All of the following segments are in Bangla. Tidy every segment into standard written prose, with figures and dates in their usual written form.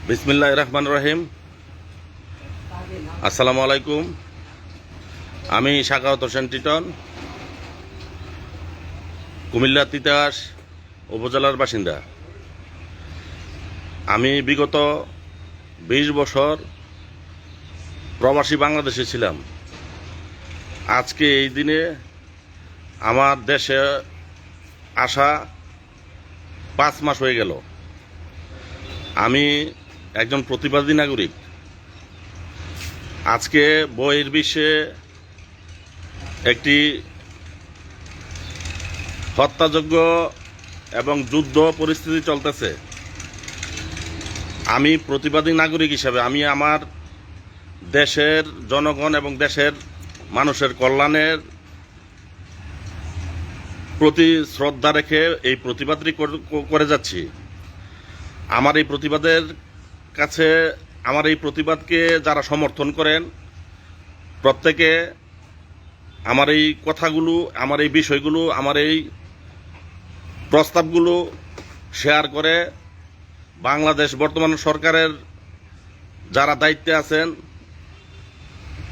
বিসমিল্লাহির রহমানির রহিম। আসসালামু আলাইকুম। আমি সাখাওয়াত হোসেন টিটন, কুমিল্লা তিতাস উপজেলার বাসিন্দা। আমি বিগত 20 বছর প্রবাসী বাংলাদেশে ছিলাম। আজকে এই দিনে আমার দেশে আসা 5 মাস হয়ে গেল। আমি একজন প্রতিবাদী নাগরিক। আজকে বহির্বিশ্বে একটি হত্যাযজ্ঞ এবং যুদ্ধ পরিস্থিতি চলতেছে। আমি প্রতিবাদী নাগরিক হিসাবে আমি আমার দেশের জনগণ এবং দেশের মানুষের কল্যাণের প্রতি শ্রদ্ধা রেখে এই প্রতিবাদটি করে যাচ্ছি। আমার এই প্রতিবাদের কাছে আমার এই প্রতিবাদকে যারা সমর্থন করেন, প্রত্যেকে আমার এই কথাগুলো, আমার এই বিষয়গুলো, আমার এই প্রস্তাবগুলো শেয়ার করে বাংলাদেশ বর্তমান সরকারের যারা দায়িত্বে আছেন,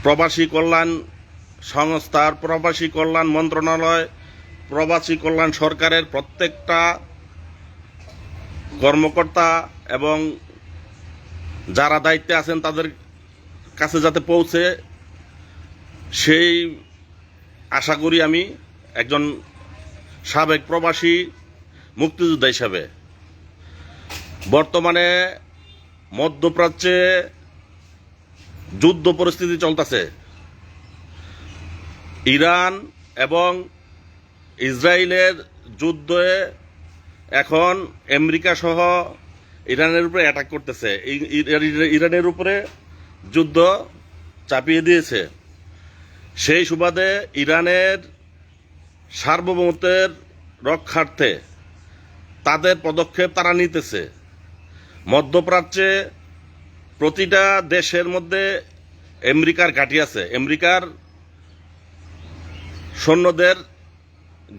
প্রবাসী কল্যাণ সংস্থার, প্রবাসী কল্যাণ মন্ত্রণালয়, প্রবাসী কল্যাণ সরকারের প্রত্যেকটা কর্মকর্তা এবং যারা দায়িত্বে আছেন তাদের কাছে যাতে পৌঁছে, সেই আশা করি আমি একজন সাবেক প্রবাসী মুক্তিযোদ্ধা হিসাবে। বর্তমানে মধ্যপ্রাচ্যে যুদ্ধ পরিস্থিতি চলতেছে। ইরান এবং ইসরায়েলের যুদ্ধে এখন আমেরিকা সহ ইরানের উপরে অ্যাটাক করতেছে, ইরানের উপরে যুদ্ধ চাপিয়ে দিয়েছে। সেই সুবাদে ইরানের সার্বভৌমত্বের রক্ষার্থে তাদের পদক্ষেপ তারা নিতেছে। মধ্যপ্রাচ্যে প্রতিটা দেশের মধ্যে আমেরিকার ঘাঁটি আছে, আমেরিকার সৈন্যদের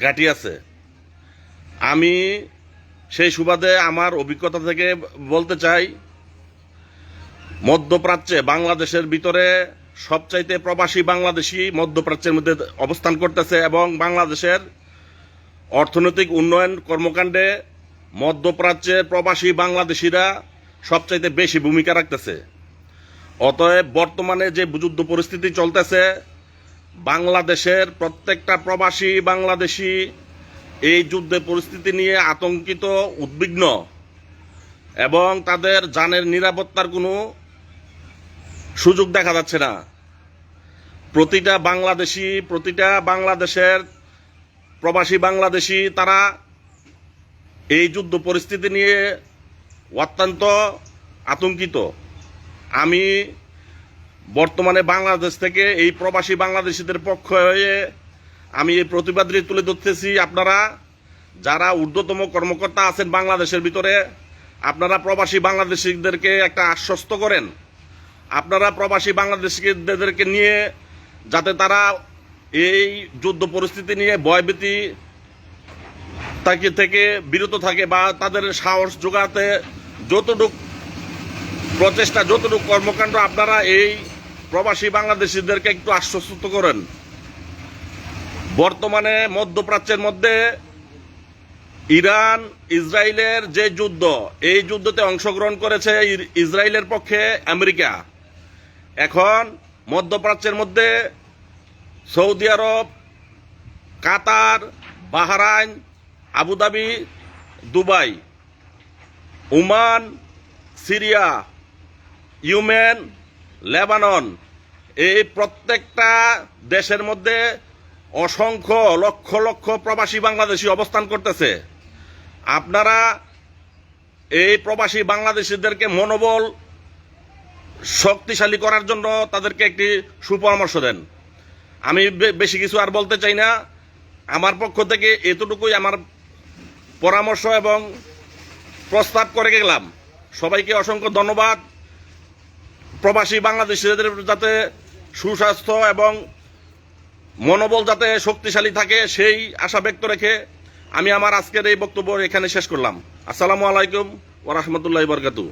ঘাঁটি আছে। আমি সেই সুবাদে আমার অভিজ্ঞতা থেকে বলতে চাই, মধ্যপ্রাচ্যে বাংলাদেশের ভিতরে সবচাইতে প্রবাসী বাংলাদেশি মধ্যপ্রাচ্যের মধ্যে অবস্থান করতেছে এবং বাংলাদেশের অর্থনৈতিক উন্নয়ন কর্মকাণ্ডে মধ্যপ্রাচ্যের প্রবাসী বাংলাদেশিরা সবচাইতে বেশি ভূমিকা রাখতেছে। অতএব বর্তমানে যে যুদ্ধ পরিস্থিতি চলতেছে, বাংলাদেশের প্রত্যেকটা প্রবাসী বাংলাদেশি এই যুদ্ধের পরিস্থিতি নিয়ে আতঙ্কিত, উদ্বিগ্ন এবং তাদের জানের নিরাপত্তার কোনো সুযোগ দেখা যাচ্ছে না। প্রতিটা বাংলাদেশের প্রবাসী বাংলাদেশি তারা এই যুদ্ধ পরিস্থিতি নিয়ে অত্যন্ত আতঙ্কিত। আমি বর্তমানে বাংলাদেশ থেকে এই প্রবাসী বাংলাদেশিদের পক্ষ হয়ে আমি এই প্রতিবাদটি তুলে ধরতেছি। আপনারা যারা ঊর্ধ্বতম কর্মকর্তা আছেন বাংলাদেশের ভিতরে, আপনারা প্রবাসী বাংলাদেশিদেরকে একটা আশ্বস্ত করেন। আপনারা প্রবাসী বাংলাদেশিদেরকে নিয়ে যাতে তারা এই যুদ্ধ পরিস্থিতি নিয়ে ভয়ভীতি থেকে বিরত থাকে বা তাদের সাহস যোগাতে যতটুকু প্রচেষ্টা, যতটুকু কর্মকাণ্ড আপনারা এই প্রবাসী বাংলাদেশিদেরকে একটু আশ্বস্ত করেন। বর্তমানে মধ্যপ্রাচ্যের মধ্যে ইরান ইসরায়েলের যে যুদ্ধ, এই যুদ্ধতে অংশগ্রহণ করেছে ইসরায়েলের পক্ষে আমেরিকা। এখন মধ্যপ্রাচ্যের মধ্যে Saudi Arab, Qatar, Bahrain, Abu Dhabi, Dubai, Oman, Syria, Yemen, Lebanon, এই প্রত্যেকটা দেশের মধ্যে অসংখ্য লক্ষ লক্ষ প্রবাসী বাংলাদেশি অবস্থান করতেছে। আপনারা এই প্রবাসী বাংলাদেশিদেরকে মনোবল শক্তিশালী করার জন্য তাদেরকে একটি সুপরামর্শ দেন। আমি বেশি কিছু আর বলতে চাই না। আমার পক্ষ থেকে এতটুকুই আমার পরামর্শ এবং প্রস্তাব করে গেলাম। সবাইকে অসংখ্য ধন্যবাদ। প্রবাসী বাংলাদেশিদের যাতে সুস্বাস্থ্য এবং মনোবল যাতে শক্তিশালী থাকে, সেই আশা ব্যক্ত রেখে আমি আমার আজকের এই বক্তব্য এখানে শেষ করলাম। আসসালামু আলাইকুম ওয়া রাহমাতুল্লাহি ওয়া বারাকাতুহু।